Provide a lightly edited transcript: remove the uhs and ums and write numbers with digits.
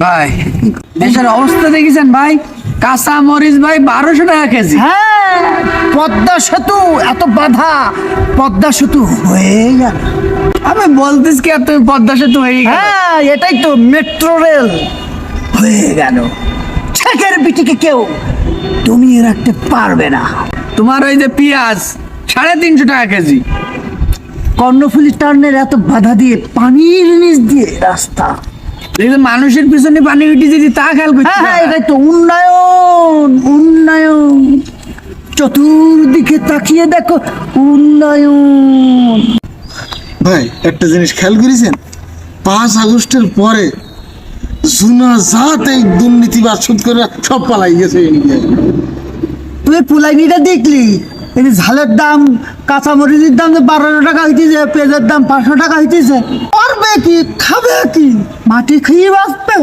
ভাই দেশের অবস্থা দেখেছেন ভাই, কাঁচা মরিচ ভাই 1200 টাকা কেজি। হ্যাঁ, পদ্মা সেতু এত বাধা, পদ্মা সেতু হয়ে গেল। আমি বলতেছি কি আর তুমি পদ্মা সেতু হয়ে গেল। হ্যাঁ, এটাই তো মেট্রো রেল হয়ে গেল। ছেকের বিটিকে কেউ দমিয়ে রাখতে পারবে না। তোমার ওই যে পেঁয়াজ 350 টাকা কেজি। কর্ণফুলী টার্নের এত বাধা দিয়ে পানির নিচ দিয়ে রাস্তা। দেখবেন মানুষের পিছনে পানি উঠে যদি তা খেয়াল করতে হ্যাঁ হ্যাঁ, এটাই তো উন্নয়ন, উন্নয়ন। চতুর্দিকে তাকিয়ে দেখো উন্নয়ন। ভাই একটা জিনিস খেয়াল করেছেন, 5 আগস্টের পরে জুনা জাত এই দুর্নীতিবাদ সুদ করে সব পালাই গেছে ইন্ডিয়ায়। তুই পুলাইনিটা দেখলি? এই ঝালের দাম, কাঁচামরিচের দাম 1200 টাকা হইতেছে, পেঁয়াজের দাম 500 টাকা হইতেছে। করবে কি, খাবে কি, মাটি খেয়ে বাঁচবে।